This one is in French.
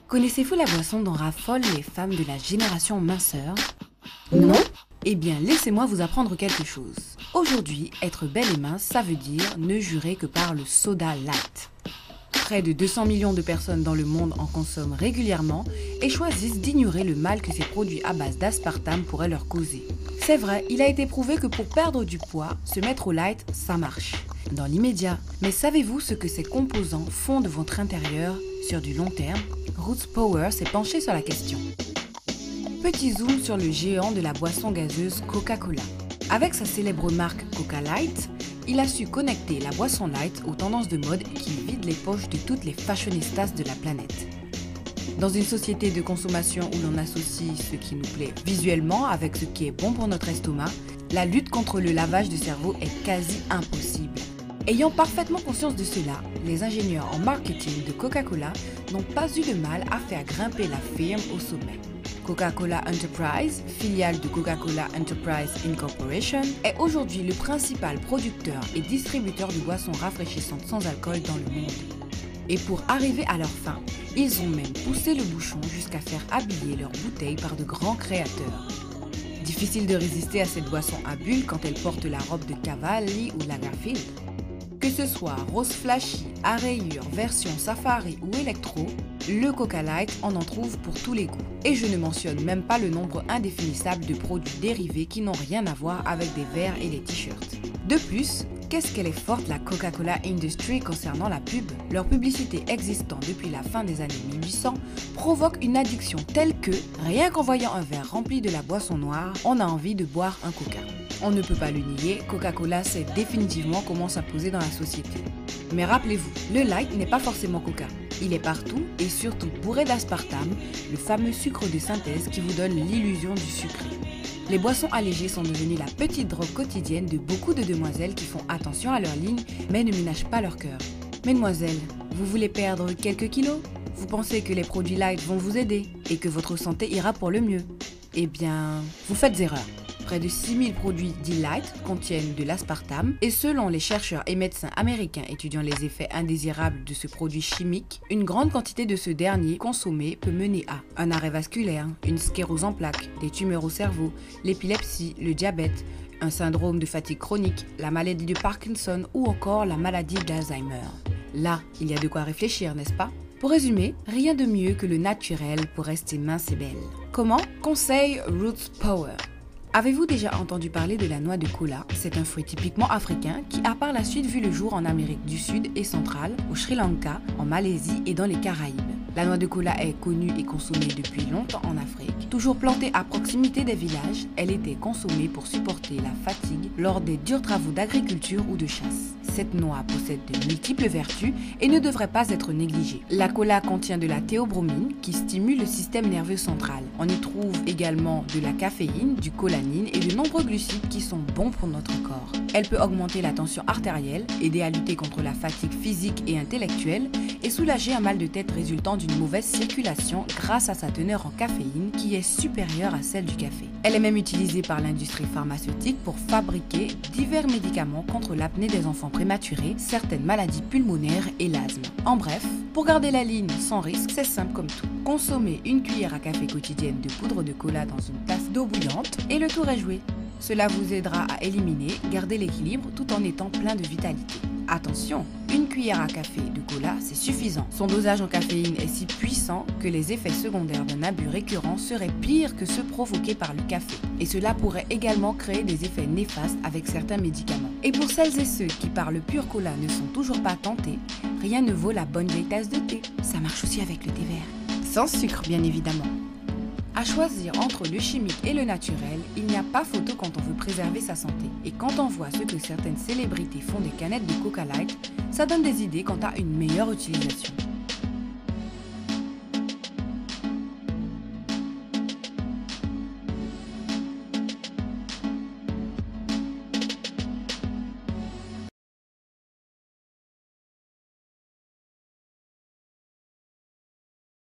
Connaissez-vous la boisson dont raffolent les femmes de la génération minceur? Non? Eh bien, laissez-moi vous apprendre quelque chose. Aujourd'hui, être belle et mince, ça veut dire ne jurer que par le soda light. Près de 200 millions de personnes dans le monde en consomment régulièrement et choisissent d'ignorer le mal que ces produits à base d'aspartame pourraient leur causer. C'est vrai, il a été prouvé que pour perdre du poids, se mettre au light, ça marche. Dans l'immédiat. Mais savez-vous ce que ces composants font de votre intérieur sur du long terme? Roots Power s'est penché sur la question. Petit zoom sur le géant de la boisson gazeuse Coca-Cola. Avec sa célèbre marque Coca Light, il a su connecter la boisson light aux tendances de mode qui vident les poches de toutes les fashionistas de la planète. Dans une société de consommation où l'on associe ce qui nous plaît visuellement avec ce qui est bon pour notre estomac, la lutte contre le lavage de cerveau est quasi impossible. Ayant parfaitement conscience de cela, les ingénieurs en marketing de Coca-Cola n'ont pas eu de mal à faire grimper la firme au sommet. Coca-Cola Enterprise, filiale de Coca-Cola Enterprise Incorporation, est aujourd'hui le principal producteur et distributeur de boissons rafraîchissantes sans alcool dans le monde. Et pour arriver à leur fin, ils ont même poussé le bouchon jusqu'à faire habiller leurs bouteilles par de grands créateurs. Difficile de résister à cette boisson à bulles quand elle porte la robe de Cavalli ou Lagerfeld. Que ce soit rose flashy, à rayures, version safari ou électro, le Coca Light en trouve pour tous les goûts. Et je ne mentionne même pas le nombre indéfinissable de produits dérivés qui n'ont rien à voir avec des verres et des t-shirts. De plus, qu'est-ce qu'elle est forte la Coca-Cola Industry concernant la pub? Leur publicité existant depuis la fin des années 1800 provoque une addiction telle que, rien qu'en voyant un verre rempli de la boisson noire, on a envie de boire un Coca. On ne peut pas le nier, Coca-Cola sait définitivement comment s'imposer dans la société. Mais rappelez-vous, le light n'est pas forcément Coca. Il est partout et surtout bourré d'aspartame, le fameux sucre de synthèse qui vous donne l'illusion du sucré. Les boissons allégées sont devenues la petite drogue quotidienne de beaucoup de demoiselles qui font attention à leur ligne mais ne ménagent pas leur cœur. Mesdemoiselles, vous voulez perdre quelques kilos? Vous pensez que les produits light vont vous aider et que votre santé ira pour le mieux? Eh bien, vous faites erreur. Près de 6000 produits dits light contiennent de l'aspartame et selon les chercheurs et médecins américains étudiant les effets indésirables de ce produit chimique, une grande quantité de ce dernier consommé peut mener à un arrêt vasculaire, une sclérose en plaques, des tumeurs au cerveau, l'épilepsie, le diabète, un syndrome de fatigue chronique, la maladie de Parkinson ou encore la maladie d'Alzheimer. Là, il y a de quoi réfléchir, n'est-ce pas? Pour résumer, rien de mieux que le naturel pour rester mince et belle. Comment? Conseil Roots Power. Avez-vous déjà entendu parler de la noix de kola? C'est un fruit typiquement africain qui a par la suite vu le jour en Amérique du Sud et centrale, au Sri Lanka, en Malaisie et dans les Caraïbes. La noix de kola est connue et consommée depuis longtemps en Afrique. Toujours plantée à proximité des villages, elle était consommée pour supporter la fatigue lors des durs travaux d'agriculture ou de chasse. Cette noix possède de multiples vertus et ne devrait pas être négligée. La kola contient de la théobromine qui stimule le système nerveux central. On y trouve également de la caféine, du cholanine et de nombreux glucides qui sont bons pour notre corps. Elle peut augmenter la tension artérielle, aider à lutter contre la fatigue physique et intellectuelle et soulager un mal de tête résultant d'une mauvaise circulation grâce à sa teneur en caféine qui est supérieure à celle du café. Elle est même utilisée par l'industrie pharmaceutique pour fabriquer divers médicaments contre l'apnée des enfants prématurés, certaines maladies pulmonaires et l'asthme. En bref, pour garder la ligne sans risque, c'est simple comme tout. Consommez une cuillère à café quotidienne de poudre de cola dans une tasse d'eau bouillante et le tour est joué. Cela vous aidera à éliminer, garder l'équilibre tout en étant plein de vitalité. Attention, une cuillère à café de cola, c'est suffisant. Son dosage en caféine est si puissant que les effets secondaires d'un abus récurrent seraient pires que ceux provoqués par le café. Et cela pourrait également créer des effets néfastes avec certains médicaments. Et pour celles et ceux qui par le pur cola ne sont toujours pas tentés, rien ne vaut la bonne vieille tasse de thé. Ça marche aussi avec le thé vert. Sans sucre, bien évidemment. À choisir entre le chimique et le naturel, il n'y a pas photo quand on veut préserver sa santé. Et quand on voit ce que certaines célébrités font des canettes de Coca Light, ça donne des idées quant à une meilleure utilisation.